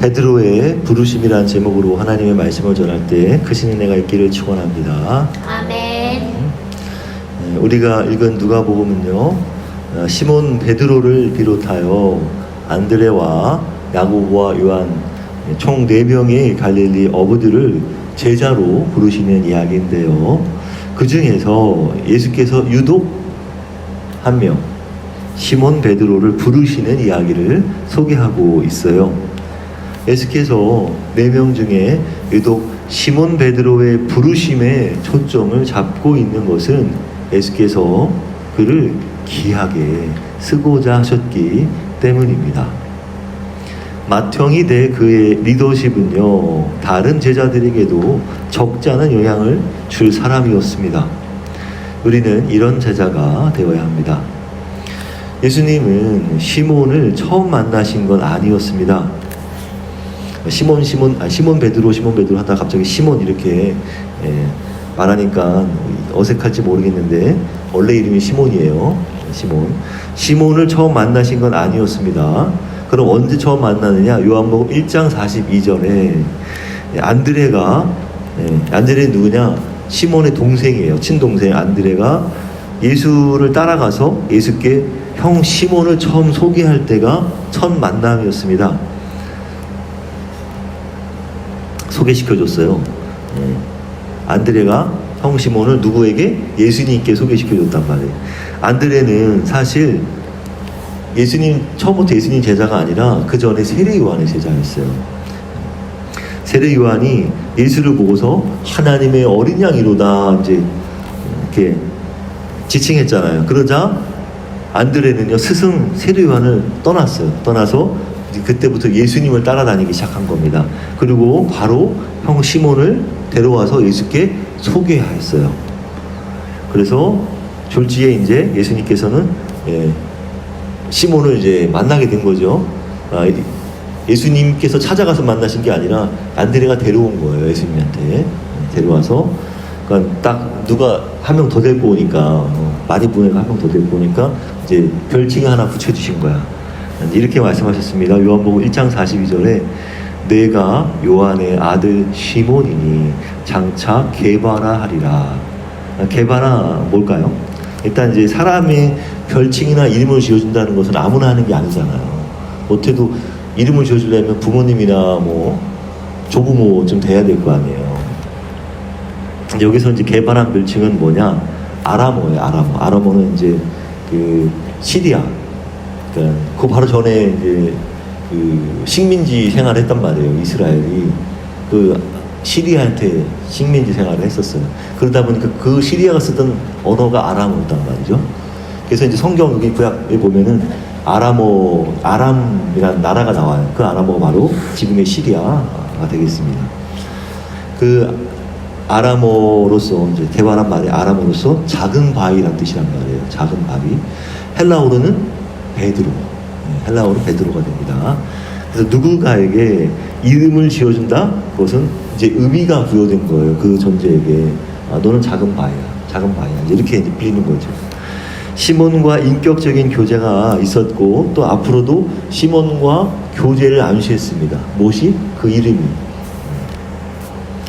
베드로의 부르심이라는 제목으로 하나님의 말씀을 전할 때 크신 은혜가 있기를 축원합니다. 아멘. 우리가 읽은 누가복음은요, 시몬 베드로를 비롯하여 안드레와 야고보와 요한 총 4명의 갈릴리 어부들을 제자로 부르시는 이야기인데요. 그 중에서 예수께서 유독 한 명, 시몬 베드로를 부르시는 이야기를 소개하고 있어요. 예수께서 4명 중에 유독 시몬 베드로의 부르심에 초점을 잡고 있는 것은 예수께서 그를 귀하게 쓰고자 하셨기 때문입니다. 맏형이 돼 그의 리더십은요, 다른 제자들에게도 적지 않은 영향을 줄 사람이었습니다. 우리는 이런 제자가 되어야 합니다. 예수님은 시몬을 처음 만나신 건 아니었습니다. 시몬 베드로 하다가 갑자기 시몬 이렇게 말하니까 어색할지 모르겠는데 원래 이름이 시몬이에요. 시몬을 처음 만나신 건 아니었습니다. 그럼 언제 처음 만나느냐? 요한복음 1장 42절에 안드레는 누구냐? 시몬의 동생이에요. 친동생 안드레가 예수를 따라가서 예수께 형 시몬을 처음 소개할 때가 첫 만남이었습니다. 소개시켜줬어요. 안드레가 형 시몬을 누구에게? 예수님께 소개시켜줬단 말이에요. 안드레는 사실 처음부터 예수님 제자가 아니라 그 전에 세례 요한의 제자였어요. 세례 요한이 예수를 보고서 하나님의 어린 양이로다 이제 이렇게 지칭했잖아요. 그러자 안드레는요, 스승 세례 요한을 떠나서 그때부터 예수님을 따라다니기 시작한 겁니다. 그리고 바로 형 시몬을 데려와서 예수께 소개했어요. 그래서 졸지에 이제 예수님께서는 시몬을 이제 만나게 된 거죠. 예수님께서 찾아가서 만나신 게 아니라 안드레가 데려온 거예요. 예수님한테 데려와서. 그러니까 딱 누가 한 명 더 데리고 오니까 많이 보내고 한 명 더 데리고 오니까 이제 별칭 하나 붙여주신 거야. 이렇게 말씀하셨습니다. 요한복음 1장 42절에 내가 요한의 아들 시몬이니 장차 게바라 하리라. 게바라 뭘까요? 일단 이제 사람의 별칭이나 이름을 지어준다는 것은 아무나 하는 게 아니잖아요. 못해도 이름을 지어주려면 부모님이나 뭐 조부모 좀 돼야 될 거 아니에요. 여기서 이제 게바란 별칭은 뭐냐? 아람어예요. 아람어는 이제 그 시리아. 그러니까 그 바로 전에 이제 그 식민지 생활을 했단 말이에요. 이스라엘이 그 시리아한테 식민지 생활을 했었어요. 그러다 보니까 그 시리아가 쓰던 언어가 아람어였단 말이죠. 그래서 이제 성경 여기 구약에 보면은 아람이라는 나라가 나와요. 그 아람어가 바로 지금의 시리아가 되겠습니다. 그 아람어로서 이제 대화란 말이 아람어로서 작은 바위란 뜻이란 말이에요. 작은 바위. 헬라어로는 베드로. 헬라어로 베드로가 됩니다. 그래서 누군가에게 이름을 지어준다? 그것은 이제 의미가 부여된 거예요. 그 존재에게. 너는 작은 바위야. 이렇게 이제 빌리는 거죠. 시몬과 인격적인 교제가 있었고 또 앞으로도 시몬과 교제를 암시했습니다. 무엇이? 그 이름이.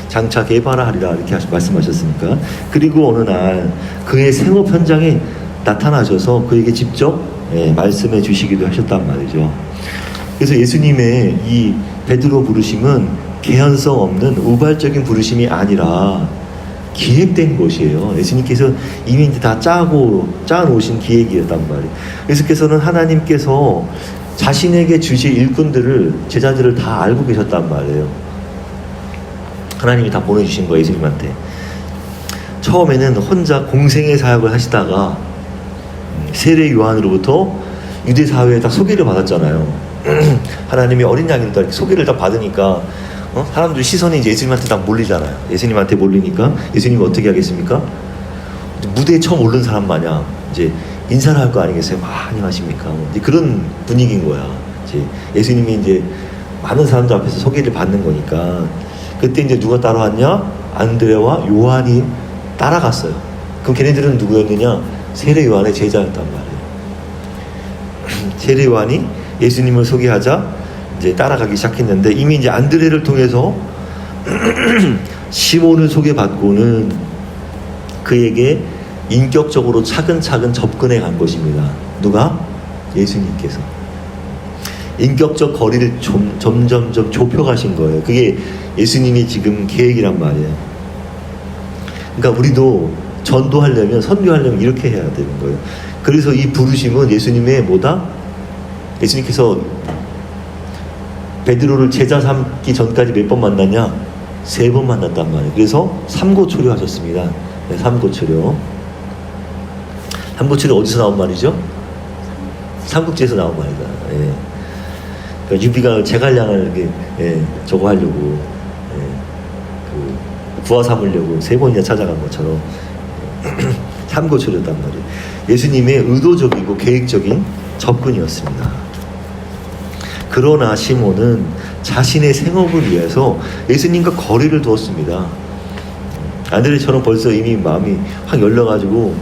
장차 게바라 하리라 이렇게 말씀하셨으니까. 그리고 어느 날 그의 생업 현장에 나타나셔서 그에게 직접 말씀해 주시기도 하셨단 말이죠. 그래서 예수님의 이 베드로 부르심은 개연성 없는 우발적인 부르심이 아니라 기획된 것이에요. 예수님께서 이미 다 짜놓으신 기획이었단 말이에요. 예수께서는 하나님께서 자신에게 주실 일꾼들을, 제자들을 다 알고 계셨단 말이에요. 하나님이 다 보내주신 거예요, 예수님한테. 처음에는 혼자 공생의 사역을 하시다가 세례 요한으로부터 유대 사회에 딱 소개를 받았잖아요. 하나님이 어린 양이다 이렇게 소개를 다 받으니까 사람들 시선이 이제 예수님한테 다 몰리잖아요. 예수님한테 몰리니까 예수님이 어떻게 하겠습니까? 무대에 처음 오른 사람 마냥 이제 인사를 할 거 아니겠어요? 안녕하십니까? 이제 그런 분위기인 거야. 이제 예수님이 이제 많은 사람들 앞에서 소개를 받는 거니까. 그때 이제 누가 따라왔냐? 안드레와 요한이 따라갔어요. 그럼 걔네들은 누구였느냐? 세례 요한의 제자였단 말이에요. 세례 요한이 예수님을 소개하자 이제 따라가기 시작했는데 이미 이제 안드레를 통해서 시몬을 소개받고는 그에게 인격적으로 차근차근 접근해 간 것입니다. 누가? 예수님께서. 인격적 거리를 점점 좁혀가신 거예요. 그게 예수님이 지금 계획이란 말이에요. 그러니까 우리도 전도하려면, 선교하려면 이렇게 해야 되는 거예요. 그래서 이 부르심은 예수님의 뭐다? 예수님께서 베드로를 제자 삼기 전까지 몇 번 만났냐? 3번 만났단 말이에요. 그래서 삼고초려 하셨습니다. 네, 삼고초려. 삼고초려 어디서 나온 말이죠? 삼국지에서 나온 말이다. 예. 그러니까 유비가 제갈량을 이렇게, 저거 하려고, 구화 삼으려고 3번이나 찾아간 것처럼 삼고초렸단 말이에요. 예수님의 의도적이고 계획적인 접근이었습니다. 그러나 시몬은 자신의 생업을 위해서 예수님과 거리를 두었습니다. 안드레처럼 벌써 이미 마음이 확 열려가지고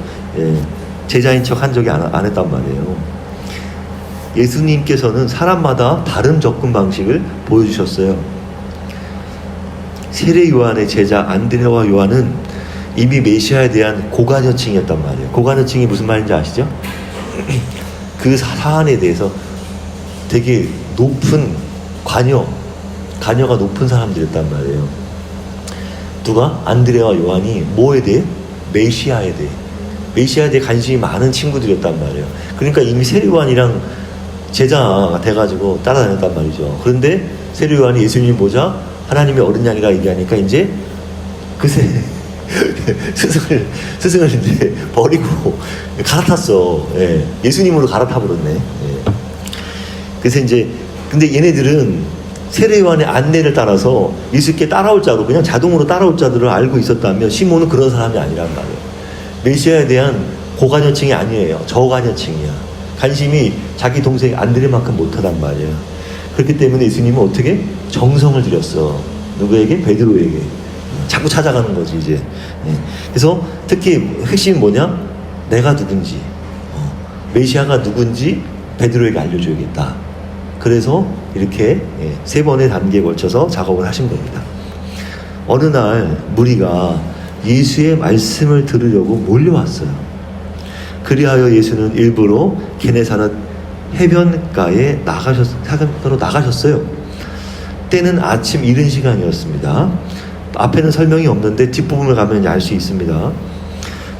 제자인 척 한 적이 안 했단 말이에요. 예수님께서는 사람마다 다른 접근 방식을 보여주셨어요. 세례 요한의 제자 안드레와 요한은 이미 메시아에 대한 고관여층이었단 말이에요. 고관여층이 무슨 말인지 아시죠? 그 사안에 대해서 되게 높은 관여가 높은 사람들이었단 말이에요. 누가? 안드레와 요한이 뭐에 대해? 메시아에 대해 관심이 많은 친구들이었단 말이에요. 그러니까 이미 세례 요한이랑 제자가 돼가지고 따라다녔단 말이죠. 그런데 세례 요한이 예수님 보자 하나님의 어린 양이라 얘기하니까 이제 그새 스승을 이제 버리고 갈아탔어. 예수님으로 갈아타 버렸네. 그래서 이제 근데 얘네들은 세례 요한의 안내를 따라서 예수께 따라올 자로 그냥 자동으로 따라올 자들을 알고 있었다면 시몬은 그런 사람이 아니란 말이에요. 메시아에 대한 고관여층이 아니에요. 저관여층이야. 관심이 자기 동생 안드레만큼 못하단 말이에요. 그렇기 때문에 예수님은 어떻게? 정성을 들였어. 누구에게? 베드로에게. 자꾸 찾아가는 거지 이제. 그래서 특히 핵심이 뭐냐? 내가 누군지, 메시아가 누군지 베드로에게 알려줘야겠다. 그래서 이렇게 3번의 단계에 걸쳐서 작업을 하신 겁니다. 어느 날 무리가 예수의 말씀을 들으려고 몰려왔어요. 그리하여 예수는 일부러 게네사렛 해변가에 나가셨어요. 때는 아침 이른 시간이었습니다. 앞에는 설명이 없는데 뒷부분을 가면 알 수 있습니다.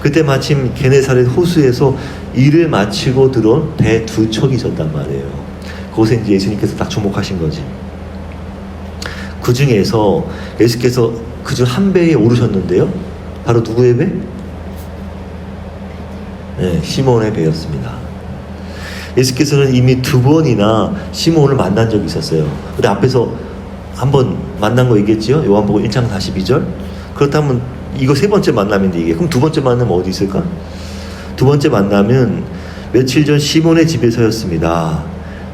그때 마침 게네사렛 호수에서 일을 마치고 들어온 배 2척이 있었단 말이에요. 그곳에 이제 예수님께서 딱 주목하신 거지. 그 중에서 예수께서 그중 한 배에 오르셨는데요. 바로 누구의 배? 시몬의 배였습니다. 예수께서는 이미 2번이나 시몬을 만난 적이 있었어요. 근데 앞에서 한번 만난 거 얘기했죠? 요한복음 1장 42절. 그렇다면 이거 3번째 만남인데 이게 그럼 2번째 만나면 어디 있을까? 2번째 만남은 며칠 전 시몬의 집에서였습니다.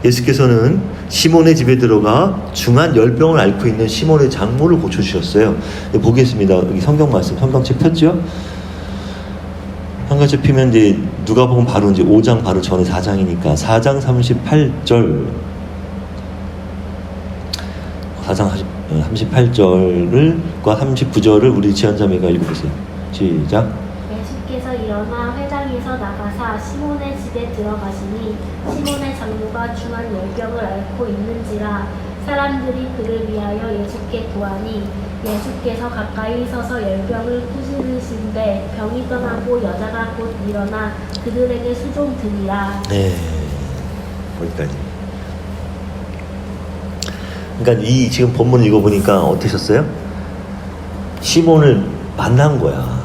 예수께서는 시몬의 집에 들어가 중한 열병을 앓고 있는 시몬의 장모를 고쳐주셨어요. 보겠습니다. 여기 성경 말씀, 성경책 폈죠? 성경책 피면 이제 누가복음 바로 이제 5장 바로 전에 4장이니까 4장 38절 4장 38절과 39절을 우리 지연자매가 읽어보세요. 시작. 예수께서 일어나 회당에서 나가사 시몬의 집에 들어가시니 시몬의 장모가 중한 열병을 앓고 있는지라 사람들이 그를 위하여 예수께 구하니 예수께서 가까이 서서 열병을 꾸짖으신데 병이 떠나고 여자가 곧 일어나 그들에게 수종드리라. 네, 거기까지. 그러니까 이 지금 본문 읽어보니까 어떠셨어요? 시몬을 만난 거야.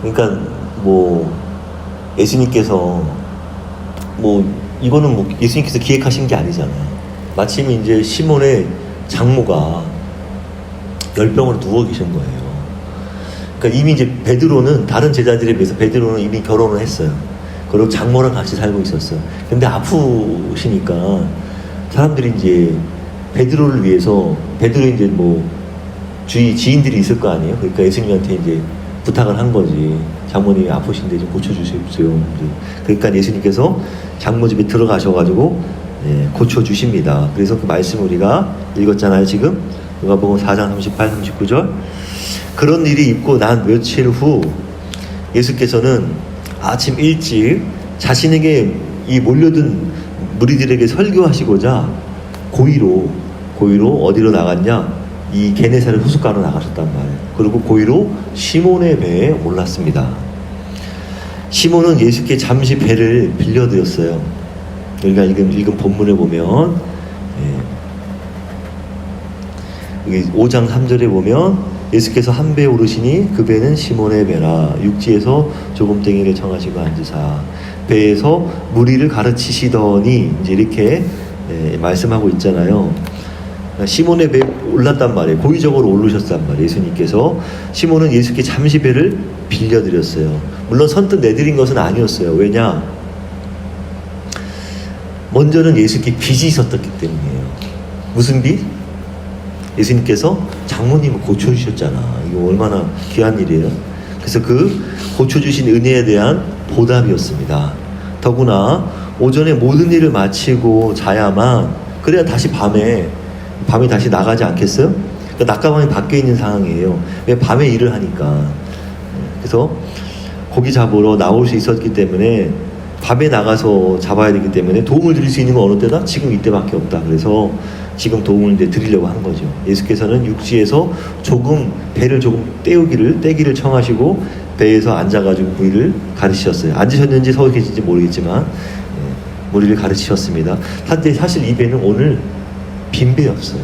그러니까 뭐 예수님께서 뭐 이거는 뭐 예수님께서 기획하신 게 아니잖아요. 마침 이제 시몬의 장모가 열병으로 누워 계신 거예요. 그러니까 이미 이제 베드로는 다른 제자들에 비해서 베드로는 이미 결혼을 했어요. 그리고 장모랑 같이 살고 있었어요. 근데 아프시니까 사람들이 이제 베드로를 위해서 베드로 이제 뭐 주위 지인들이 있을 거 아니에요. 그러니까 예수님한테 이제 부탁을 한 거지. 장모님이 아프신데 좀 고쳐주십시오. 그러니까 예수님께서 장모 집에 들어가셔가지고 고쳐주십니다. 그래서 그 말씀 우리가 읽었잖아요. 지금 누가복음 4장 38, 39절. 그런 일이 있고 난 며칠 후 예수께서는 아침 일찍 자신에게 이 몰려든 무리들에게 설교하시고자 고의로 어디로 나갔냐? 이 게네사렛 호숫가로 나가셨단 말이에요. 그리고 고의로 시몬의 배에 올랐습니다. 시몬은 예수께 잠시 배를 빌려드렸어요. 우리가 읽은 본문에 보면 여기 5장 3절에 보면 예수께서 한 배에 오르시니 그 배는 시몬의 배라 육지에서 조금덩이를 청하시고 앉으사 배에서 무리를 가르치시더니 이제 이렇게 말씀하고 있잖아요. 시몬의 배에 올랐단 말이에요. 고의적으로 오르셨단 말이에요. 예수님께서 시몬은 예수께 잠시 배를 빌려드렸어요. 물론 선뜻 내드린 것은 아니었어요. 왜냐? 먼저는 예수께 빚이 있었기 때문이에요. 무슨 빚? 예수님께서 장모님을 고쳐주셨잖아. 이거 얼마나 귀한 일이에요. 그래서 그 고쳐주신 은혜에 대한 보답이었습니다. 더구나 오전에 모든 일을 마치고 자야만 그래야 다시 밤에 다시 나가지 않겠어요? 그러니까 낮과 밤이 바뀌어 있는 상황이에요. 왜 밤에 일을 하니까. 그래서 고기 잡으러 나올 수 있었기 때문에 밤에 나가서 잡아야 되기 때문에 도움을 드릴 수 있는 건 어느 때다? 지금 이때밖에 없다. 그래서 지금 도움을 이제 드리려고 한 거죠. 예수께서는 육지에서 배를 조금 떼기를 청하시고 배에서 앉아가지고 무리를 가르치셨어요. 앉으셨는지 서 계신지 모르겠지만 무리를 가르치셨습니다. 사실 이 배는 오늘 빈 배였어요.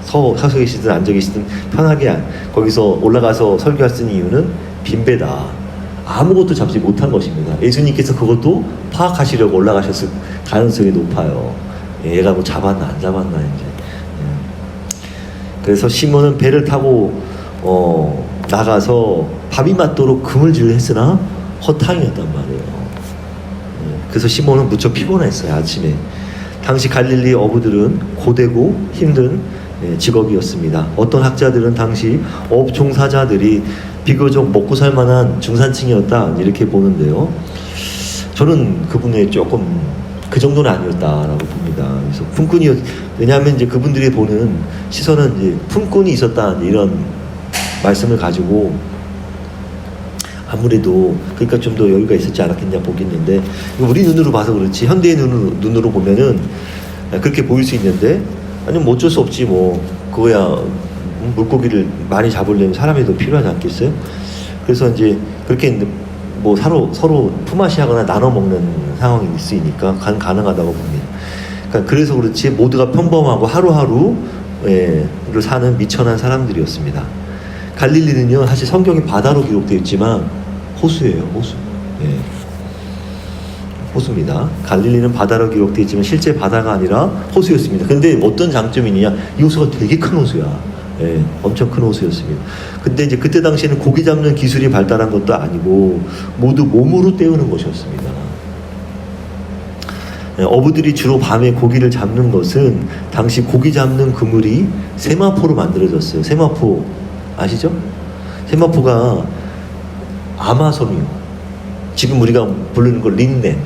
서서 계시든 앉아 계시든 편하게 거기서 올라가서 설교할 수 있는 이유는 빈 배다. 아무것도 잡지 못한 것입니다. 예수님께서 그것도 파악하시려고 올라가셨을 가능성이 높아요. 얘가 뭐 잡았나 안 잡았나 이제. 그래서 시몬은 배를 타고 나가서 밤이 맞도록 그물질을 했으나 허탕이었단 말이에요. 그래서 시몬은 무척 피곤했어요. 아침에. 당시 갈릴리 어부들은 고되고 힘든 직업이었습니다. 어떤 학자들은 당시 어업 종사자들이 비교적 먹고 살 만한 중산층이었다 이렇게 보는데요. 저는 그분의 조금 그 정도는 아니었다라고 봅니다. 그래서 왜냐하면 이제 그분들이 보는 시선은 이제 품꾼이 있었다 이런 말씀을 가지고 아무래도 그러니까 좀 더 여유가 있었지 않았겠냐 보겠는데 우리 눈으로 봐서 그렇지 현대의 눈으로 보면은 그렇게 보일 수 있는데 아니 뭐 어쩔 수 없지 뭐 그거야 물고기를 많이 잡으려면 사람이 더 필요하지 않겠어요? 그래서 이제 그렇게 뭐 서로 품앗이하거나 나눠 먹는 상황이 있으니까 가능하다고 봅니다. 그러니까 그래서 그렇지 모두가 평범하고 하루하루를 사는 미천한 사람들이었습니다. 갈릴리는요 사실 성경이 바다로 기록되어 있지만 호수예요. 호수. 호수입니다. 갈릴리는 바다로 기록되어 있지만 실제 바다가 아니라 호수였습니다. 근데 어떤 장점이냐 이 호수가 되게 큰 호수야. 엄청 큰 호수였습니다. 근데 이제 그때 당시에는 고기 잡는 기술이 발달한 것도 아니고 모두 몸으로 때우는 것이었습니다. 어부들이 주로 밤에 고기를 잡는 것은 당시 고기 잡는 그물이 세마포로 만들어졌어요. 세마포 아시죠? 세마포가 아마섬유 지금 우리가 부르는 거 린넨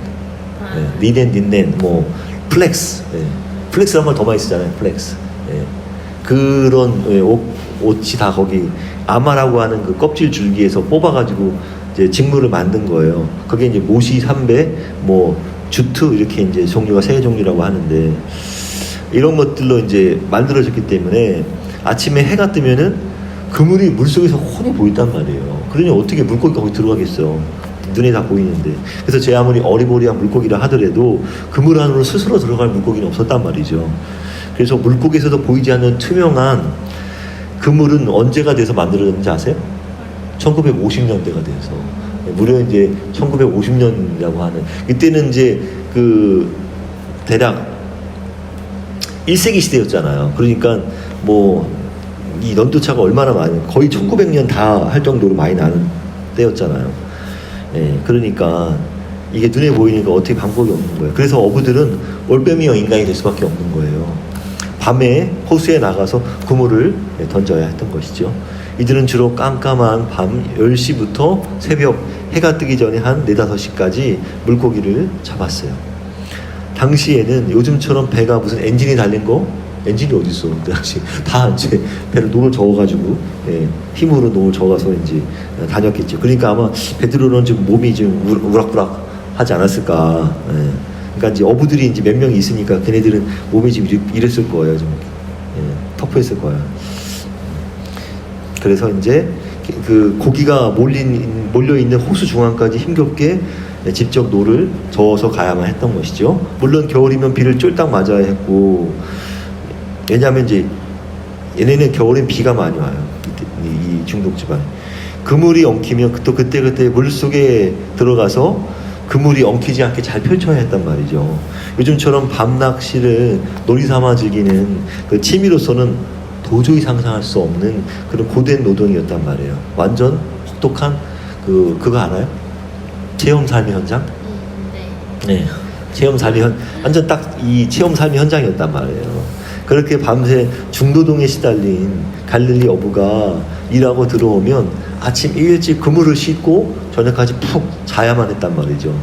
린넨 뭐 플렉스 플렉스란 말 더 많이 쓰잖아요. 플렉스 그런 옷이 다 거기 아마라고 하는 그 껍질 줄기에서 뽑아가지고 이제 직물을 만든 거예요. 그게 이제 모시, 삼배, 뭐 주트 이렇게 이제 종류가 세 종류라고 하는데 이런 것들로 이제 만들어졌기 때문에 아침에 해가 뜨면은 그물이 물속에서 훤히 보인단 말이에요. 그러니 어떻게 물고기가 거기 들어가겠어? 눈에 다 보이는데. 그래서 제 아무리 어리버리한 물고기라 하더라도 그물 안으로 스스로 들어갈 물고기는 없었단 말이죠. 그래서 물고기에서도 보이지 않는 투명한 그물은 언제가 돼서 만들어졌는지 아세요? 1950년대가 돼서 무려 이제 1950년이라고 하는 이때는 이제 그 대략 1세기 시대였잖아요. 그러니까 뭐 이 연도차가 얼마나 많은 거의 1900년 다 할 정도로 많이 나는 때였잖아요. 그러니까 이게 눈에 보이니까 어떻게 방법이 없는 거예요. 그래서 어부들은 올빼미형 인간이 될 수밖에 없는 거예요. 밤에 호수에 나가서 그물을 던져야 했던 것이죠. 이들은 주로 깜깜한 밤 10시부터 새벽 해가 뜨기 전에 한 4, 5시까지 물고기를 잡았어요. 당시에는 요즘처럼 배가 무슨 엔진이 달린 거? 엔진이 어디 있어? 그 당시 다 이제 배를 노를 저어가지고 힘으로 노를 저어가서 이제 다녔겠죠. 그러니까 아마 베드로는 좀 몸이 좀 우락부락 하지 않았을까. 그러니까 이제 어부들이 이제 몇 명이 있으니까 걔네들은 몸이 좀 이랬을 거예요. 좀 터프했을 거예요. 그래서 이제 그 고기가 몰려 있는 호수 중앙까지 힘겹게 직접 노를 저어서 가야만 했던 것이죠. 물론 겨울이면 비를 쫄딱 맞아야 했고, 왜냐하면 이제 얘네는 겨울엔 비가 많이 와요. 이 중독 지방. 그물이 엉키면 또 그때 물 속에 들어가서 그물이 엉키지 않게 잘 펼쳐야 했단 말이죠. 요즘처럼 밤 낚시를 놀이 삼아 즐기는 그 취미로서는 도저히 상상할 수 없는 그런 고된 노동이었단 말이에요. 완전 혹독한 그거 알아요? 체험 삶의 현장? 네. 체험 삶의 완전 딱 이 체험 삶의 현장이었단 말이에요. 그렇게 밤새 중노동에 시달린 갈릴리 어부가 일하고 들어오면 아침 일찍 그물을 싣고 저녁까지 푹 자야만 했단 말이죠.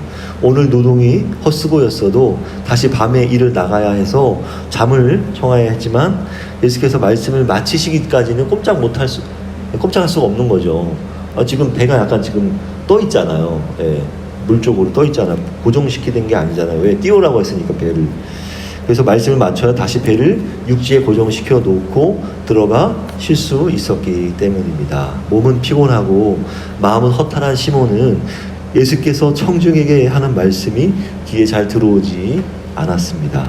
오늘 노동이 헛수고였어도 다시 밤에 일을 나가야 해서 잠을 청해야 했지만 예수께서 말씀을 마치시기까지는 꼼짝할 수가 없는 거죠. 지금 배가 약간 지금 떠 있잖아요. 물 쪽으로 떠 있잖아요. 고정시키는 게 아니잖아요. 왜? 띄우라고 했으니까 배를. 그래서 말씀을 맞춰야 다시 배를 육지에 고정시켜 놓고 들어가 쉴 수 있었기 때문입니다. 몸은 피곤하고 마음은 허탈한 시몬은 예수께서 청중에게 하는 말씀이 귀에 잘 들어오지 않았습니다.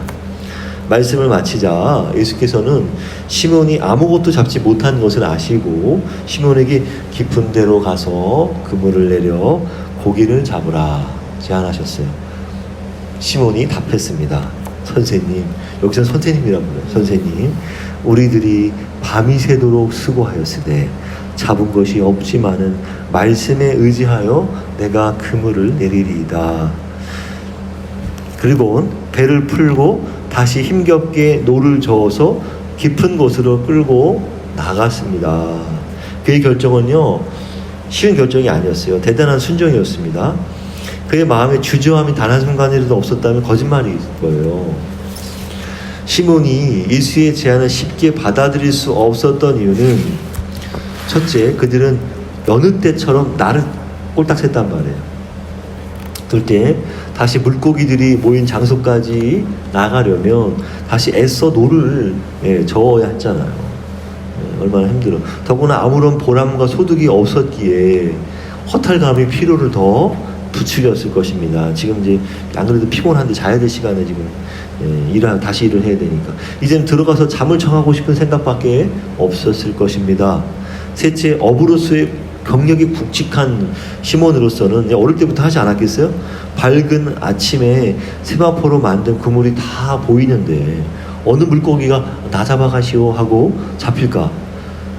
말씀을 마치자 예수께서는 시몬이 아무것도 잡지 못한 것을 아시고 시몬에게 깊은 데로 가서 그물을 내려 고기를 잡으라 제안하셨어요. 시몬이 답했습니다. 선생님, 여기서 선생님이라고 불러요. 선생님, 우리들이 밤이 새도록 수고하였으되 잡은 것이 없지만은 말씀에 의지하여 내가 그물을 내리리이다. 그리고 배를 풀고 다시 힘겹게 노를 저어서 깊은 곳으로 끌고 나갔습니다. 그의 결정은요, 쉬운 결정이 아니었어요. 대단한 순종이었습니다. 그의 마음에 주저함이 단 한순간이라도 없었다면 거짓말일 거예요. 시몬이 예수의 제안을 쉽게 받아들일 수 없었던 이유는 첫째, 그들은 여느 때처럼 나를 꼴딱 샜단 말이에요. 둘째, 다시 물고기들이 모인 장소까지 나가려면 다시 애써 노를 저어야 했잖아요. 얼마나 힘들어. 더구나 아무런 보람과 소득이 없었기에 허탈감이 피로를 더 부추겼을 것입니다. 지금 이제 안 그래도 피곤한데 자야 될 시간에 지금 다시 일을 해야 되니까 이제는 들어가서 잠을 청하고 싶은 생각밖에 없었을 것입니다. 셋째, 어부로서의 경력이 굵직한 시몬으로서는 어릴 때부터 하지 않았겠어요? 밝은 아침에 세마포로 만든 그물이 다 보이는데 어느 물고기가 나 잡아가시오 하고 잡힐까?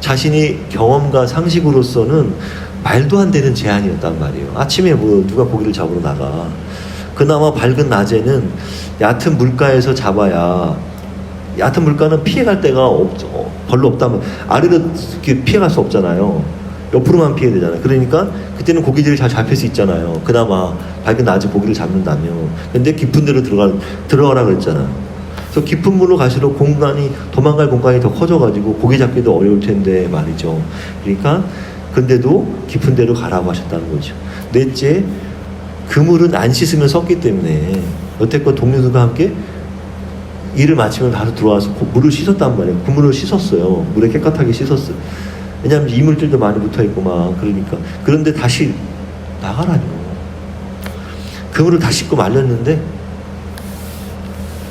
자신이 경험과 상식으로서는 말도 안 되는 제안이었단 말이에요. 아침에 누가 고기를 잡으러 나가. 그나마 밝은 낮에는 얕은 물가에서 잡아야, 얕은 물가는 피해갈 데가 별로 없다면 아래로 이렇게 피해갈 수 없잖아요. 옆으로만 피해야 되잖아요. 그러니까 그때는 고기들이 잘 잡힐 수 있잖아요. 그나마 밝은 낮에 고기를 잡는다면. 근데 깊은 데로 들어가라 그랬잖아요. 그래서 깊은 물로 갈수록 도망갈 공간이 더 커져가지고 고기 잡기도 어려울 텐데 말이죠. 그러니까 근데도 깊은 데로 가라고 하셨다는 거죠. 넷째, 그물은 안 씻으면 썩기 때문에 여태껏 동료들과 함께 일을 마치면 바로 들어와서 물을 씻었단 말이에요. 그물을 씻었어요. 물에 깨끗하게 씻었어요. 왜냐하면 이물질도 많이 붙어있고 막 그러니까. 그런데 다시 나가라뇨. 그물을 다 씻고 말렸는데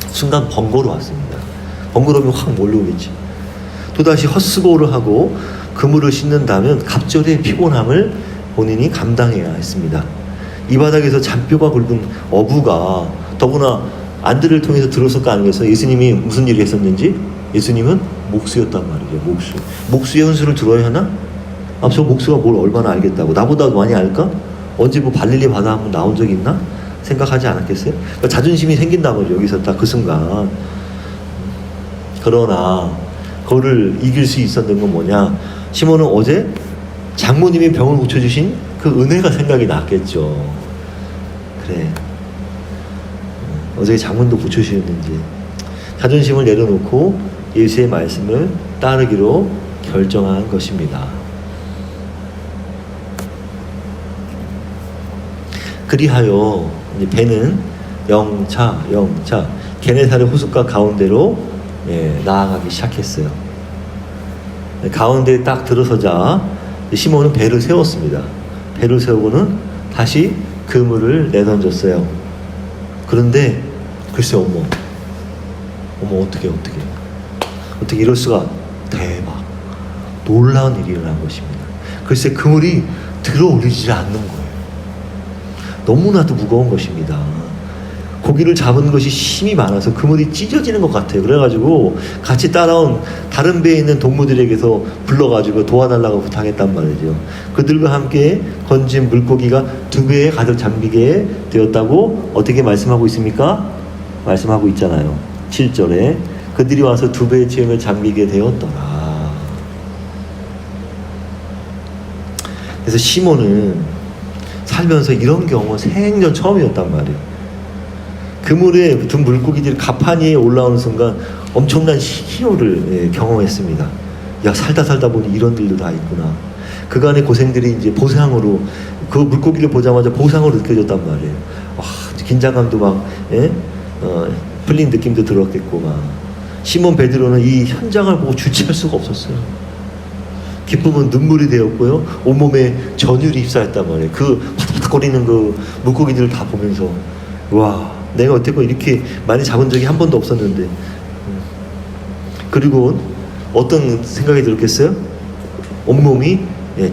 순간 번거로 왔습니다. 번거로우면 확 몰려오겠지. 또다시 헛수고를 하고 그물을 씻는다면 갑절의 피곤함을 본인이 감당해야 했습니다. 이 바닥에서 잔뼈가 굵은 어부가 더구나 안드를 통해서 들었을 거 아니겠어요? 예수님이 무슨 일을 했었는지? 예수님은 목수였단 말이죠. 목수의 훈수를 들어야 하나? 저 목수가 뭘 얼마나 알겠다고. 나보다 많이 알까? 언제 갈릴리 바다 한번 나온 적이 있나? 생각하지 않았겠어요? 그러니까 자존심이 생긴단 말이죠. 여기서 딱 그 순간. 그러나 그거를 이길 수 있었던 건 뭐냐? 시몬은 어제 장모님이 병을 고쳐주신 그 은혜가 생각이 났겠죠. 그래. 어저께 장문도 붙여주셨는지 자존심을 내려놓고 예수의 말씀을 따르기로 결정한 것입니다. 그리하여 배는 영차 게네사렛 호숫가 가운데로 나아가기 시작했어요. 가운데에 딱 들어서자 시몬은 배를 세웠습니다. 배를 세우고는 다시 그물을 내던졌어요. 그런데 글쎄 어머 어떻게 이럴 수가. 대박, 놀라운 일이 일어난 것입니다. 글쎄 그물이 들어올리지 않는 거예요. 너무나도 무거운 것입니다. 고기를 잡은 것이 힘이 많아서 그물이 찢어지는 것 같아요. 그래가지고 같이 따라온 다른 배에 있는 동무들에게서 불러가지고 도와달라고 부탁했단 말이죠. 그들과 함께 건진 물고기가 2배에 가득 잠기게 되었다고 어떻게 말씀하고 있습니까? 말씀하고 있잖아요. 7절에 그들이 와서 2배의 채움에 잠기게 되었더라. 그래서 시몬은 살면서 이런 경우가 생전 처음이었단 말이에요. 그물에 든 물고기들이 가판위에 올라오는 순간 엄청난 희열을 경험했습니다. 야, 살다 보니 이런 일도 다 있구나. 그간의 고생들이 이제 보상으로, 그 물고기를 보자마자 보상으로 느껴졌단 말이에요. 와, 긴장감도 막 풀린 느낌도 들었겠고 막. 시몬 베드로는 이 현장을 보고 주체할 수가 없었어요. 기쁨은 눈물이 되었고요, 온몸에 전율이 휩싸였단 말이에요. 그 파닥파닥거리는 그 물고기들을 다 보면서 와, 내가 어떻게 이렇게 많이 잡은 적이 한 번도 없었는데. 그리고 어떤 생각이 들었겠어요? 온몸이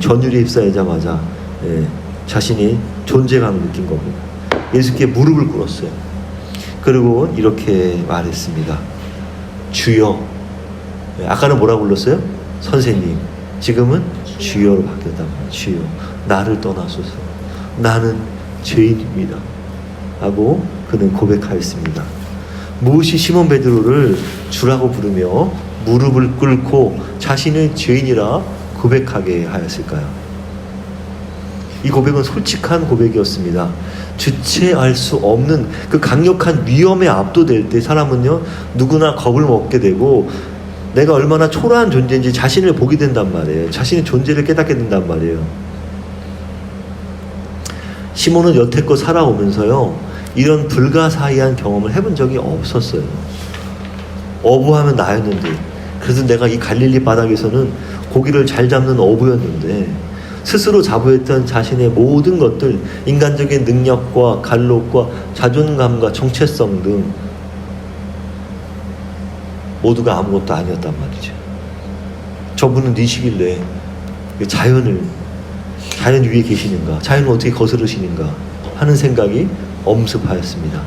전율이 휩싸이자마자 자신이 존재감을 느낀 겁니다. 예수께 무릎을 꿇었어요. 그리고 이렇게 말했습니다. 주여. 아까는 뭐라고 불렀어요? 선생님. 지금은 주여로 바뀌었단 말이에요. 주여, 나를 떠나소서. 나는 죄인입니다. 하고 그는 고백하였습니다. 무엇이 시몬 베드로를 주라고 부르며 무릎을 꿇고 자신의 죄인이라 고백하게 하였을까요? 이 고백은 솔직한 고백이었습니다. 주체할 수 없는 그 강력한 위험에 압도될 때 사람은요, 누구나 겁을 먹게 되고 내가 얼마나 초라한 존재인지 자신을 보게 된단 말이에요. 자신의 존재를 깨닫게 된단 말이에요. 시몬은 여태껏 살아오면서요, 이런 불가사의한 경험을 해본 적이 없었어요. 어부하면 나였는데, 그래서 내가 이 갈릴리 바닥에서는 고기를 잘 잡는 어부였는데, 스스로 자부했던 자신의 모든 것들, 인간적인 능력과 간록과 자존감과 정체성 등 모두가 아무것도 아니었단 말이죠. 저분은 니시길래 자연 위에 계시는가, 자연을 어떻게 거스르시는가 하는 생각이 엄습하였습니다.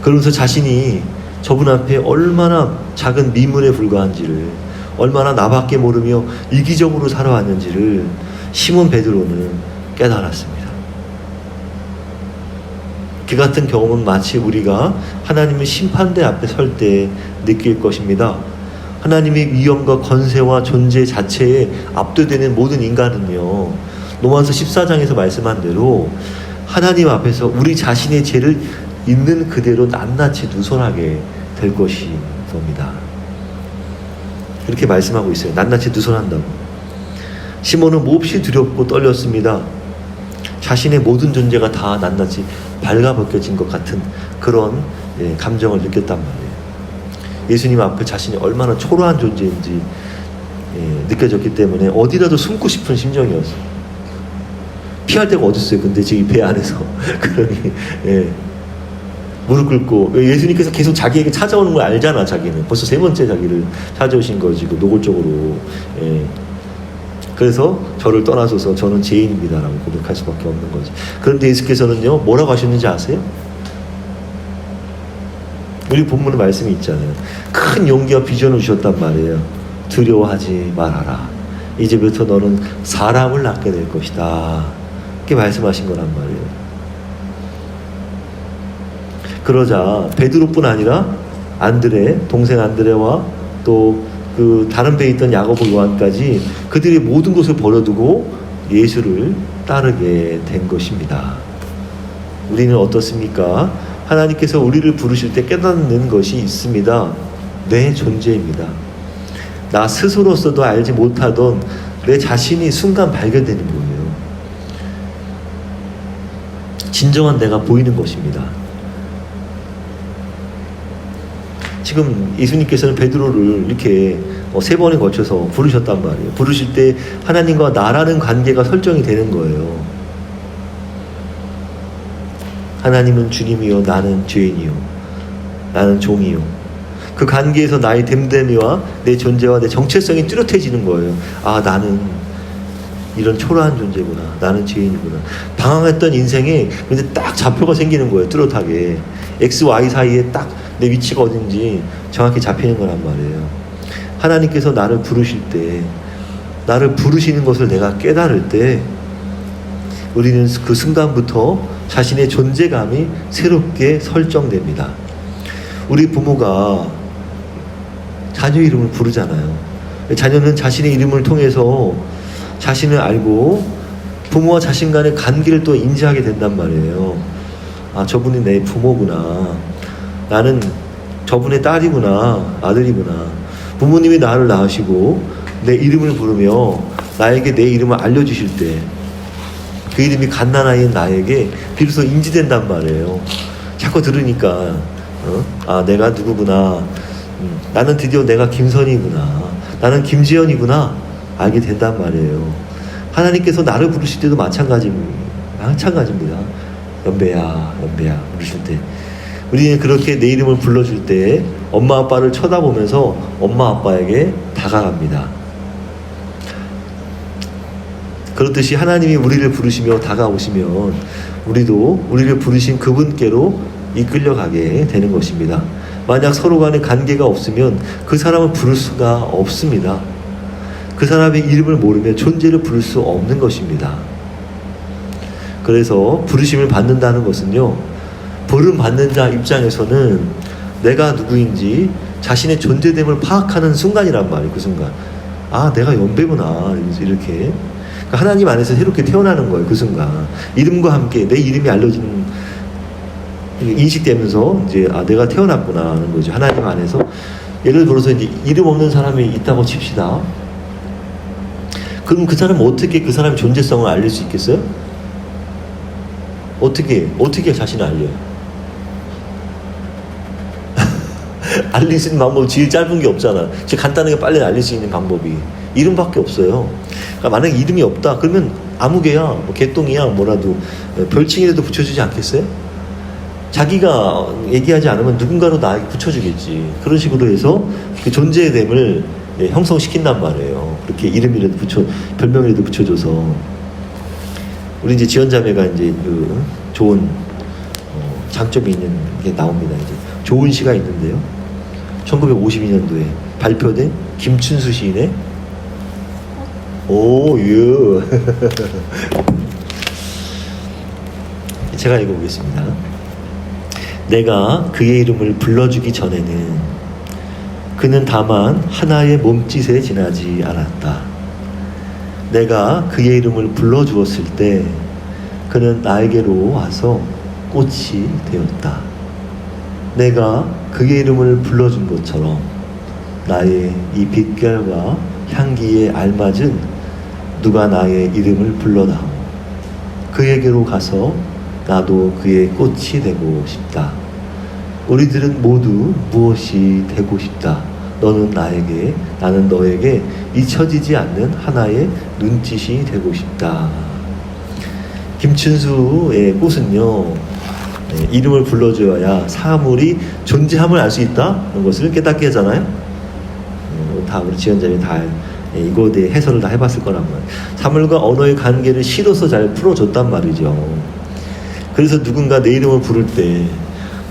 그러면서 자신이 저분 앞에 얼마나 작은 미물에 불과한지를, 얼마나 나밖에 모르며 이기적으로 살아왔는지를 시몬 베드로는 깨달았습니다. 그 같은 경험은 마치 우리가 하나님의 심판대 앞에 설 때 느낄 것입니다. 하나님의 위엄과 권세와 존재 자체에 압도되는 모든 인간은요, 로마서 14장에서 말씀한 대로 하나님 앞에서 우리 자신의 죄를 있는 그대로 낱낱이 누설하게 될 것입니다. 그렇게 말씀하고 있어요. 낱낱이 누설한다고. 시몬은 몹시 두렵고 떨렸습니다. 자신의 모든 존재가 다 낱낱이 발가벗겨진 것 같은 그런 감정을 느꼈단 말이에요. 예수님 앞에 자신이 얼마나 초라한 존재인지 느껴졌기 때문에 어디라도 숨고 싶은 심정이었어요. 피할 데가 어딨어요. 근데 지금 배 안에서 그러니 무릎 꿇고, 예수님께서 계속 자기에게 찾아오는 걸 알잖아. 자기는 벌써 3번째 자기를 찾아오신 거지, 노골적으로. 그래서 저를 떠나소서, 저는 죄인입니다라고 고백할 수밖에 없는 거지. 그런데 예수께서는요, 뭐라고 하셨는지 아세요? 우리 본문의 말씀이 있잖아요. 큰 용기와 비전을 주셨단 말이에요. 두려워하지 말아라. 이제부터 너는 사람을 낳게 될 것이다. 이렇게 말씀하신 거란 말이에요. 그러자 베드로뿐 아니라 안드레, 동생 안드레와 또 그 다른 배에 있던 야고보, 요한까지 그들이 모든 것을 버려두고 예수를 따르게 된 것입니다. 우리는 어떻습니까? 하나님께서 우리를 부르실 때 깨닫는 것이 있습니다. 내 존재입니다. 나 스스로서도 알지 못하던 내 자신이 순간 발견되는 거예요. 진정한 내가 보이는 것입니다. 지금 예수님께서는 베드로를 이렇게 3번에 걸쳐서 부르셨단 말이에요. 부르실 때 하나님과 나라는 관계가 설정이 되는 거예요. 하나님은 주님이요, 나는 죄인이요, 나는 종이요. 그 관계에서 나의 됨됨이와 내 존재와 내 정체성이 뚜렷해지는 거예요. 아, 나는 이런 초라한 존재구나. 나는 죄인이구나. 방황했던 인생에 근데 딱 좌표가 생기는 거예요. 뚜렷하게. X, Y 사이에 딱 내 위치가 어딘지 정확히 잡히는 거란 말이에요. 하나님께서 나를 부르실 때, 나를 부르시는 것을 내가 깨달을 때 우리는 그 순간부터 자신의 존재감이 새롭게 설정됩니다. 우리 부모가 자녀 이름을 부르잖아요. 자녀는 자신의 이름을 통해서 자신을 알고 부모와 자신 간의 관계를 또 인지하게 된단 말이에요. 아, 저분이 내 부모구나. 나는 저분의 딸이구나, 아들이구나. 부모님이 나를 낳으시고 내 이름을 부르며 나에게 내 이름을 알려주실 때 그 이름이 갓난아이인 나에게 비로소 인지된단 말이에요. 자꾸 들으니까 아, 내가 누구구나. 나는 드디어 내가 김선이구나. 나는 김지연이구나. 알게 된단 말이에요. 하나님께서 나를 부르실 때도 마찬가지입니다. 연배야, 연배야 부르실 때 우리는 그렇게 내 이름을 불러줄 때 엄마 아빠를 쳐다보면서 엄마 아빠에게 다가갑니다. 그렇듯이 하나님이 우리를 부르시며 다가오시면 우리도 우리를 부르신 그분께로 이끌려가게 되는 것입니다. 만약 서로 간의 관계가 없으면 그 사람을 부를 수가 없습니다. 그 사람의 이름을 모르면 존재를 부를 수 없는 것입니다. 그래서 부르심을 받는다는 것은요, 부름 받는 자 입장에서는 내가 누구인지 자신의 존재됨을 파악하는 순간이란 말이에요. 그 순간, 아, 내가 연배구나, 이렇게. 그러니까 하나님 안에서 새롭게 태어나는 거예요. 그 순간 이름과 함께 내 이름이 알려지는, 인식되면서 이제 아, 내가 태어났구나 하는 거죠. 하나님 안에서. 예를 들어서 이제 이름 없는 사람이 있다고 칩시다. 그럼 그 사람은 어떻게 그 사람의 존재성을 알릴 수 있겠어요? 어떻게 자신을 알려요? 알릴 수 있는 방법은 제일 짧은 게 없잖아. 제일 간단하게 빨리 알릴 수 있는 방법이 이름밖에 없어요. 그러니까 만약에 이름이 없다 그러면 아무개야, 뭐 개똥이야, 뭐라도 별칭이라도 붙여주지 않겠어요? 자기가 얘기하지 않으면 누군가로 나에게 붙여주겠지. 그런 식으로 해서 그 존재됨을 형성시킨단 말이에요. 그렇게 이름이라도 별명이라도 붙여줘서. 우리 이제 지연자매가 이제 그 좋은 장점이 있는 게 나옵니다. 이제 좋은 시가 있는데요. 1952년도에 발표된 김춘수 시인의 유 제가 읽어보겠습니다. 내가 그의 이름을 불러주기 전에는 그는 다만 하나의 몸짓에 지나지 않았다. 내가 그의 이름을 불러주었을 때 그는 나에게로 와서 꽃이 되었다. 내가 그의 이름을 불러준 것처럼 나의 이 빛깔과 향기에 알맞은 누가 나의 이름을 불러다오. 그에게로 가서 나도 그의 꽃이 되고 싶다. 우리들은 모두 무엇이 되고 싶다. 너는 나에게, 나는 너에게 잊혀지지 않는 하나의 눈짓이 되고 싶다. 김춘수의 꽃은요, 이름을 불러줘야 사물이 존재함을 알 수 있다는 것을 깨닫게 하잖아요. 다 우리 지연자님이 다 이거에 대해 해설을 다 해봤을 거란 말이에요. 사물과 언어의 관계를 시로서 잘 풀어줬단 말이죠. 그래서 누군가 내 이름을 부를 때,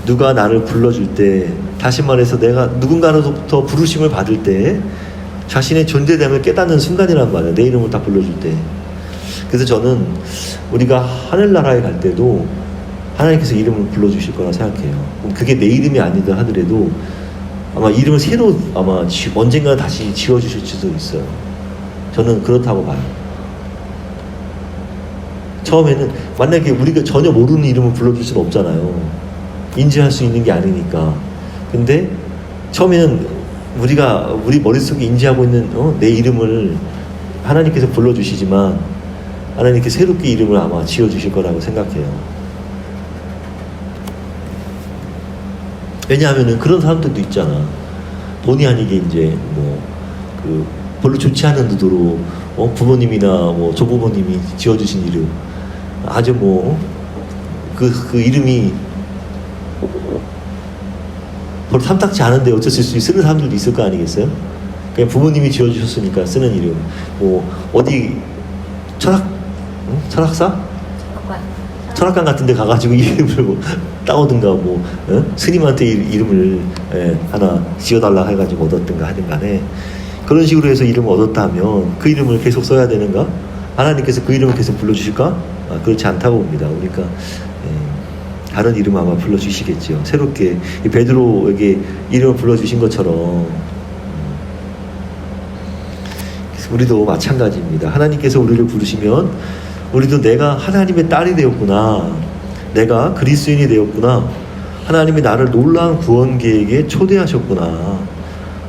누가 나를 불러줄 때, 다시 말해서 내가 누군가로부터 부르심을 받을 때 자신의 존재됨을 깨닫는 순간이란 말이에요. 내 이름을 다 불러줄 때. 그래서 저는 우리가 하늘나라에 갈 때도 하나님께서 이름을 불러주실 거라 생각해요. 그럼 그게 내 이름이 아니든 하더라도 아마 이름을 새로 아마 언젠가 다시 지어주실 수도 있어요. 저는 그렇다고 봐요. 처음에는 만약에 우리가 전혀 모르는 이름을 불러줄 수는 없잖아요. 인지할 수 있는 게 아니니까. 근데 처음에는 우리 머릿속에 인지하고 있는 내 이름을 하나님께서 불러주시지만 하나님께서 새롭게 이름을 아마 지어주실 거라고 생각해요. 왜냐하면은 그런 사람들도 있잖아. 본의 아니게 이제 별로 좋지 않은 의도로 부모님이나 조부모님이 지어주신 이름 아주 그 이름이 별로 탐탁지 않은데 어쩔 수 없이 쓰는 사람들도 있을 거 아니겠어요? 그냥 부모님이 지어주셨으니까 쓰는 이름. 어디 철학사? 철학관 같은 데 가가지고 이름을 따오든가 스님한테 이름을 하나 지어달라 해가지고 얻었든가 하든 간에 그런 식으로 해서 이름을 얻었다면 그 이름을 계속 써야 되는가? 하나님께서 그 이름을 계속 불러주실까? 그렇지 않다고 봅니다. 그러니까 다른 이름 아마 불러주시겠죠. 새롭게 베드로에게 이름을 불러주신 것처럼 우리도 마찬가지입니다. 하나님께서 우리를 부르시면 우리도 내가 하나님의 딸이 되었구나, 내가 그리스도인이 되었구나, 하나님이 나를 놀라운 구원 계획에 초대하셨구나,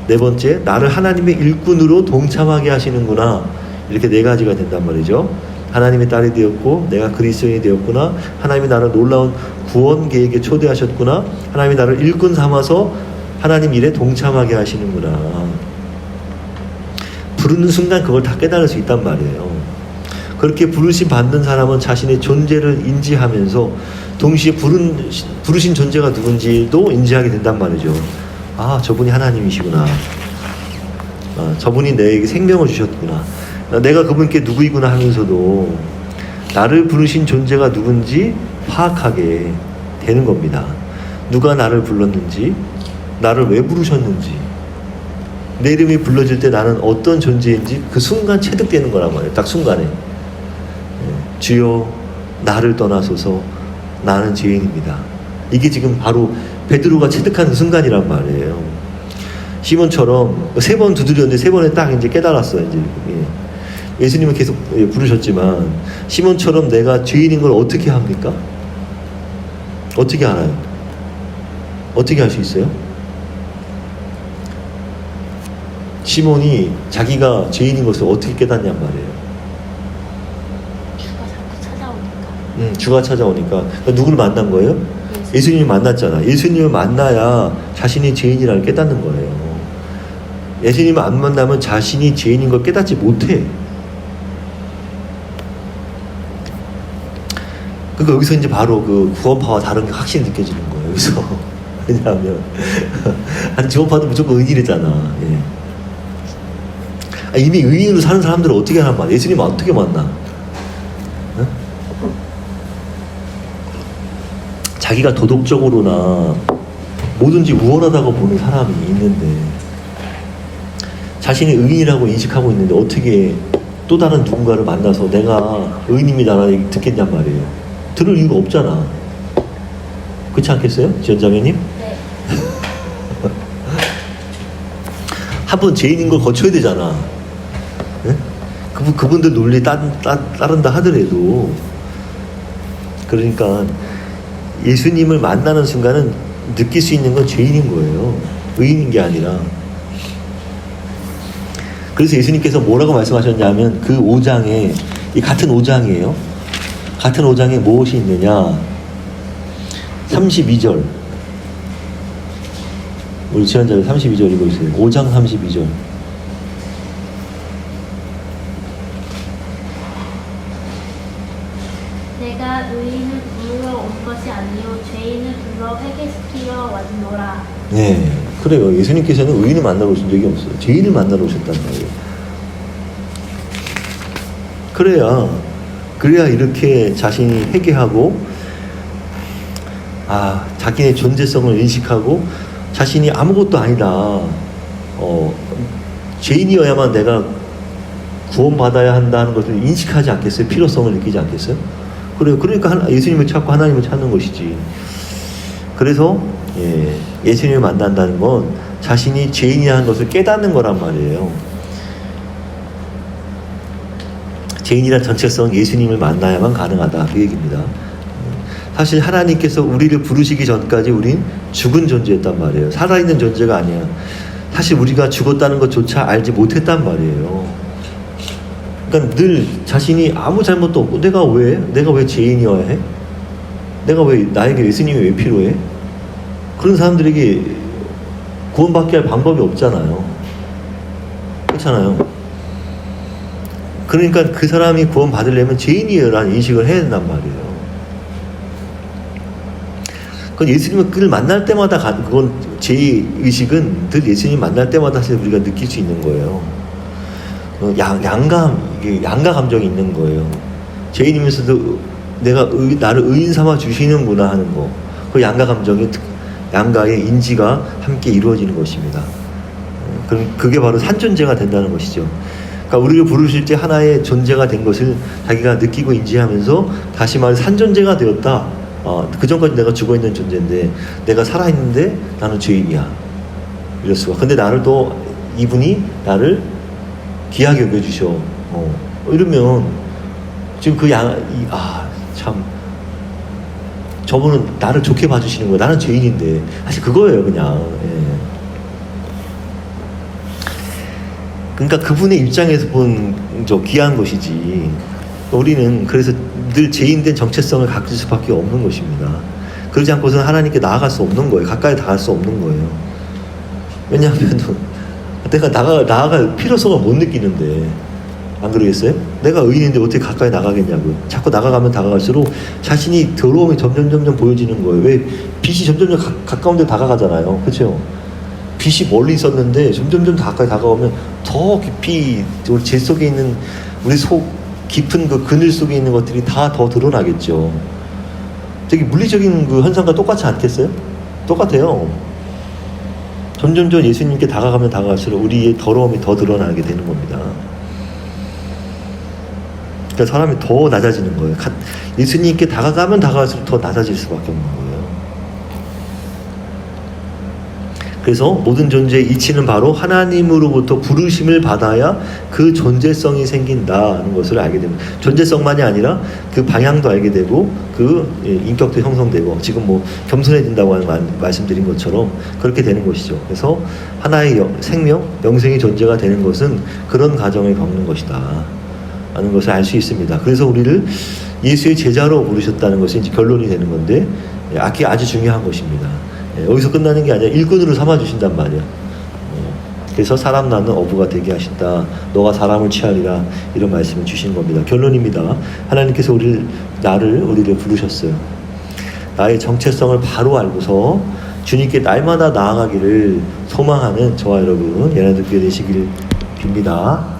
네 번째 나를 하나님의 일꾼으로 동참하게 하시는구나, 이렇게 네 가지가 된단 말이죠. 하나님의 딸이 되었고 내가 그리스도인이 되었구나, 하나님이 나를 놀라운 구원 계획에 초대하셨구나, 하나님이 나를 일꾼 삼아서 하나님 일에 동참하게 하시는구나. 부르는 순간 그걸 다 깨달을 수 있단 말이에요. 그렇게 부르심 받는 사람은 자신의 존재를 인지하면서 동시에 부르신 존재가 누군지도 인지하게 된단 말이죠. 저분이 하나님이시구나. 저분이 내게 생명을 주셨구나. 내가 그분께 누구이구나 하면서도 나를 부르신 존재가 누군지 파악하게 되는 겁니다. 누가 나를 불렀는지, 나를 왜 부르셨는지, 내 이름이 불러질 때 나는 어떤 존재인지 그 순간 체득되는 거란 말이에요. 딱 순간에. 주여 나를 떠나소서 나는 죄인입니다. 이게 지금 바로 베드로가 체득하는 순간이란 말이에요. 시몬처럼 3번 두드렸는데 3번에 딱 이제 깨달았어요. 이제 예수님은 계속 부르셨지만 시몬처럼 내가 죄인인 걸 어떻게 합니까? 어떻게 알아요? 어떻게 할 수 있어요? 시몬이 자기가 죄인인 것을 어떻게 깨닫냔 말이에요. 주가 찾아오니까. 그러니까 누구를 만난 거예요? 예수님을 만났잖아. 예수님을 만나야 자신이 죄인이라는 걸 깨닫는 거예요. 예수님을 안 만나면 자신이 죄인인 걸 깨닫지 못해. 그러니까 여기서 이제 바로 그 구원파와 다른 게 확실히 느껴지는 거예요. 여기서. 왜냐하면 아니 구원파도 무조건 의인이잖아. 이미 의인으로 사는 사람들은 어떻게 하란 말이야? 예수님 어떻게 만나? 자기가 도덕적으로나 뭐든지 우월하다고 보는 사람이 있는데 자신이 의인이라고 인식하고 있는데 어떻게 또 다른 누군가를 만나서 내가 의인입니다라는 얘기 듣겠냔 말이에요. 들을 이유가 없잖아. 그렇지 않겠어요? 지연자매님? 네. 한번 죄인인 걸 거쳐야 되잖아. 네? 그분들 논리 따른다 하더라도. 그러니까 예수님을 만나는 순간은 느낄 수 있는 건 죄인인 거예요. 의인인 게 아니라. 그래서 예수님께서 뭐라고 말씀하셨냐면 그 5장에, 이 같은 5장이에요. 같은 5장에 무엇이 있느냐. 32절. 우리 지난주에 32절 읽어주세요. 5장 32절. 내가 의인을 부르러 온 것이 아니요 죄인을 불러 회개시키러 왔노라. 네, 그래요. 예수님께서는 의인을 만나러 오신 적이 없어요. 죄인을 만나러 오셨단 말이에요. 그래야 이렇게 자신이 회개하고 자기의 존재성을 인식하고 자신이 아무것도 아니다. 죄인이어야만 내가 구원받아야 한다는 것을 인식하지 않겠어요? 필요성을 느끼지 않겠어요? 그래요. 그러니까 예수님을 찾고 하나님을 찾는 것이지. 그래서 예수님을 만난다는 건 자신이 죄인이라는 것을 깨닫는 거란 말이에요. 죄인이란 전체성은 예수님을 만나야만 가능하다. 그 얘기입니다. 사실 하나님께서 우리를 부르시기 전까지 우린 죽은 존재였단 말이에요. 살아있는 존재가 아니야. 사실 우리가 죽었다는 것조차 알지 못했단 말이에요. 그러니까 늘 자신이 아무 잘못도 없고 내가 왜 죄인이어야 해? 내가 왜 나에게 예수님이 왜 필요해? 그런 사람들에게 구원받게 할 방법이 없잖아요. 그렇잖아요. 그러니까 그 사람이 구원받으려면 죄인이라는 인식을 해야 된단 말이에요. 그건 예수님을 만날 때마다 그건 죄의식은 늘 예수님 만날 때마다 사실 우리가 느낄 수 있는 거예요. 양가 감정이 있는 거예요. 죄인이면서도 나를 의인 삼아 주시는구나 하는 거. 그 양가의 인지가 함께 이루어지는 것입니다. 그럼 그게 바로 산존재가 된다는 것이죠. 그러니까 우리를 부르실 때 하나의 존재가 된 것을 자기가 느끼고 인지하면서 다시 말해 산존재가 되었다. 그 전까지 내가 죽어있는 존재인데 내가 살아있는데 나는 죄인이야. 이럴 수가. 근데 이분이 나를 귀하게 여겨주셔. 이러면 지금 참 저분은 나를 좋게 봐주시는 거야. 나는 죄인인데. 사실 그거예요, 그냥. 예. 그러니까 그분의 입장에서 본 귀한 것이지. 우리는 그래서 늘 죄인된 정체성을 가질 수밖에 없는 것입니다. 그러지 않고서는 하나님께 나아갈 수 없는 거예요. 가까이 닿을 수 없는 거예요. 왜냐하면 내가 나아갈 필요성을 못 느끼는데. 안 그러겠어요? 내가 의인인데 어떻게 가까이 나가겠냐고요. 자꾸 나가가면 다가갈수록 자신이 더러움이 점점 보여지는 거예요. 왜? 빛이 점점 가까운 데 다가가잖아요. 그렇죠? 빛이 멀리 있었는데 점점 가까이 다가오면 더 깊이 우리 제 속에 있는 우리 속 깊은 그 그늘 속에 있는 것들이 다 더 드러나겠죠. 되게 물리적인 그 현상과 똑같지 않겠어요? 똑같아요. 점점 예수님께 다가가면 다가갈수록 우리의 더러움이 더 드러나게 되는 겁니다. 그러니까 사람이 더 낮아지는 거예요. 예수님께 다가가면 다가갈수록 더 낮아질 수밖에 없는 거예요. 그래서 모든 존재의 이치는 바로 하나님으로부터 부르심을 받아야 그 존재성이 생긴다는 것을 알게 됩니다. 존재성만이 아니라 그 방향도 알게 되고 그 인격도 형성되고 지금 겸손해진다고 말씀드린 것처럼 그렇게 되는 것이죠. 그래서 하나의 영생의 존재가 되는 것은 그런 과정을 겪는 것이다 하는 것을 알 수 있습니다. 그래서 우리를 예수의 제자로 부르셨다는 것이 이제 결론이 되는 건데 아주 중요한 것입니다. 여기서 끝나는 게 아니라 일꾼으로 삼아주신단 말이야. 그래서 사람 낳는 어부가 되게 하신다. 너가 사람을 취하리라. 이런 말씀을 주신 겁니다. 결론입니다. 하나님께서 우리를 부르셨어요. 나의 정체성을 바로 알고서 주님께 날마다 나아가기를 소망하는 저와 여러분 예나들교회 되시길 빕니다.